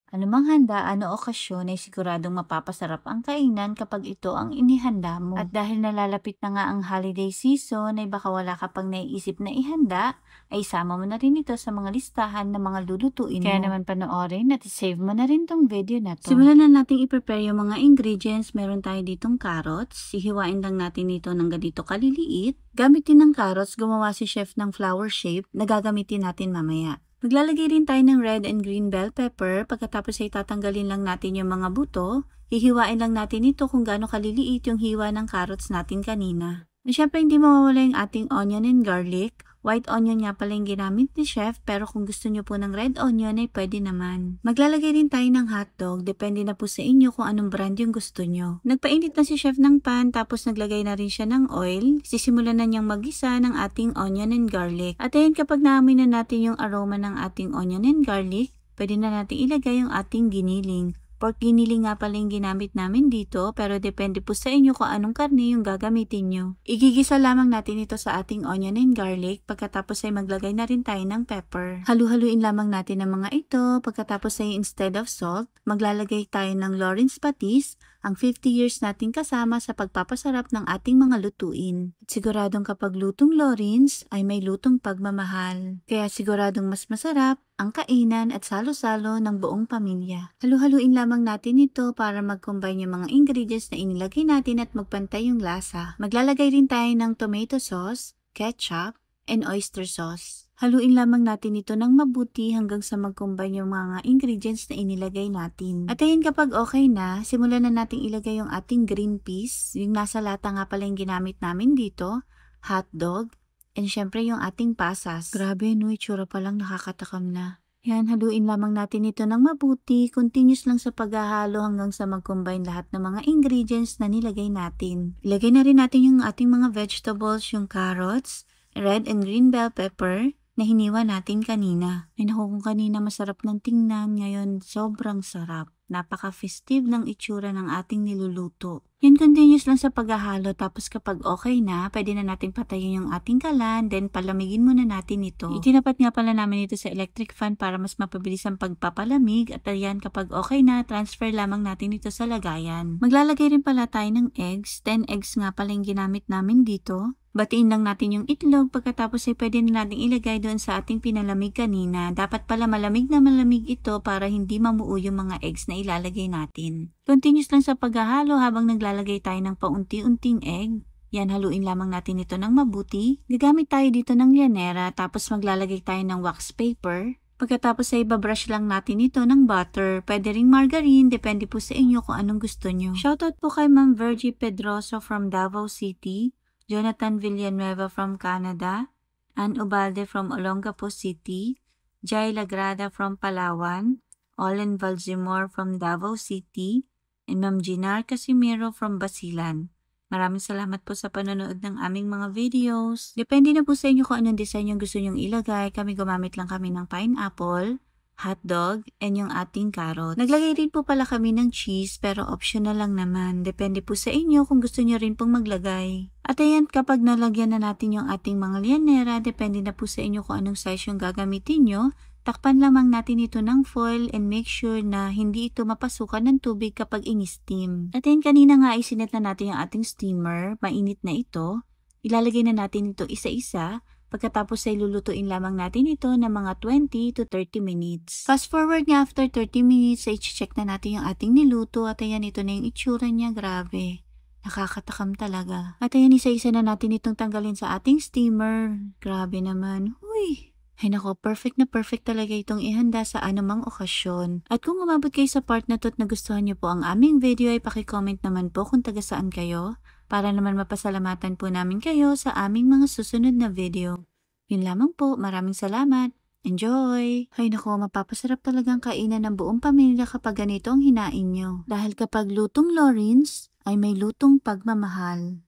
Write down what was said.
Anumang handaan o okasyon ay siguradong mapapasarap ang kainan kapag ito ang inihanda mo. At dahil nalalapit na nga ang holiday season ay baka wala ka pang naiisip na ihanda, ay isama mo na rin ito sa mga listahan ng mga lulutuin mo. Kaya naman panoorin at save mo na rin tong video na to. Simulan na natin i-prepare yung mga ingredients. Meron tayo ditong carrots. Hihiwain lang natin ito ng ganito kaliliit. Gamitin ng carrots, gumawa si chef ng flower shape na gagamitin natin mamaya. Maglalagay rin tayo ng red and green bell pepper. Pagkatapos ay tatanggalin lang natin yung mga buto. Hihiwain lang natin ito kung gaano kaliliit yung hiwa ng carrots natin kanina. At syempre hindi mawawala yung ating onion and garlic. White onion nga pala yung ginamit ni chef, pero kung gusto nyo po ng red onion ay pwede naman. Maglalagay rin tayo ng hotdog, depende na po sa inyo kung anong brand yung gusto nyo. Nagpainit na si chef ng pan, tapos naglagay na rin siya ng oil. Sisimulan na niyang magisa ng ating onion and garlic. At ayun, kapag naamoy na natin yung aroma ng ating onion and garlic, pwede na natin ilagay yung ating giniling. Pork giniling nga pala yung ginamit namin dito, pero depende po sa inyo kung anong karne yung gagamitin nyo. Igigisa lamang natin ito sa ating onion and garlic, pagkatapos ay maglagay na rin tayo ng pepper. Halu-haluin lamang natin ang mga ito, pagkatapos ay instead of salt, maglalagay tayo ng Lawrence patis, ang 50 years nating kasama sa pagpapasarap ng ating mga lutuin. Siguradong kapag lutong Lawrence ay may lutong pagmamahal, kaya siguradong mas masarap ang kainan at salo-salo ng buong pamilya. Halu-haluin lamang natin ito para mag-combine yung mga ingredients na inilagay natin at magpantay yung lasa. Maglalagay rin tayo ng tomato sauce, ketchup, and oyster sauce. Haluin lamang natin ito ng mabuti hanggang sa mag-combine yung mga ingredients na inilagay natin. At ayun, kapag okay na, simulan na natin ilagay yung ating green peas. Yung nasa lata nga pala yung ginamit namin dito, hotdog, and syempre yung ating pasas. Grabe no, itsura pa lang nakakatakam na. Yan, haluin lamang natin ito ng mabuti. Continuous lang sa paghahalo hanggang sa mag-combine lahat ng mga ingredients na nilagay natin. Ilagay na rin natin yung ating mga vegetables, yung carrots, red and green bell pepper na hiniwa natin kanina. Ay naku, kung kanina masarap ng tingnan, ngayon sobrang sarap. Napaka-festive ng itsura ng ating niluluto. Yan, continuous lang sa paghahalo, tapos kapag okay na, pwede na natin patayin yung ating kalan, then palamigin muna natin ito. Itinapat nga pala namin ito sa electric fan para mas mapabilis ang pagpapalamig, at ayan, kapag okay na, transfer lamang natin ito sa lagayan. Maglalagay rin pala tayo ng eggs. 10 eggs nga pala yung ginamit namin dito. Batiin lang natin yung itlog, pagkatapos ay pwede na natin ilagay doon sa ating pinalamig kanina. Dapat pala malamig na malamig ito para hindi mamuo yung mga eggs na ilalagay natin. Continuous lang sa paghahalo habang naglalagay tayo ng paunti-unting egg. Yan, haluin lamang natin ito ng mabuti. Gagamit tayo dito ng lyanera, tapos maglalagay tayo ng wax paper. Pagkatapos ay babrush lang natin ito ng butter. Pwede ring margarine, depende po sa inyo kung anong gusto nyo. Shoutout po kay Ma'am Virgie Pedroso from Davao City, Jonathan Villanueva from Canada, Ann Ubalde from Olongapo City, Jai Lagrada from Palawan, Olen Valzimor from Davao City, and Ma'am Ginar Casimiro from Basilan. Maraming salamat po sa panonood ng aming mga videos. Depende na po sa inyo kung anong design yung gusto nyong ilagay. Kami gumamit lang kami ng pineapple, hotdog, and yung ating carrot. Naglagay rin po pala kami ng cheese, pero optional lang naman. Depende po sa inyo kung gusto nyo rin pong maglagay. At ayan, kapag nalagyan na natin yung ating mga lyanera, depende na po sa inyo kung anong size yung gagamitin nyo. Takpan lamang natin ito ng foil and make sure na hindi ito mapasukan ng tubig kapag in-steam. At ayan, kanina nga isinet na natin yung ating steamer. Mainit na ito. Ilalagay na natin ito isa-isa. Pagkatapos ay lulutuin lamang natin ito ng mga 20 to 30 minutes. Fast forward nga, after 30 minutes ay check na natin yung ating niluto, at ayan, ito na yung itsura niya. Grabe, nakakatakam talaga. At ayan, isa-isa na natin itong tanggalin sa ating steamer. Grabe naman. Uy! Ay nako, perfect na perfect talaga itong ihanda sa anumang okasyon. At kung umabot kayo sa part na to at nagustuhan niyo po ang aming video, ay paki-comment naman po kung taga saan kayo, para naman mapasalamatan po namin kayo sa aming mga susunod na video. Yun lamang po, maraming salamat. Enjoy! Ay nako, mapapasarap talagang kainan ng buong pamilya kapag ganito ang hinain nyo. Dahil kapag lutong Lawrence, ay may lutong pagmamahal.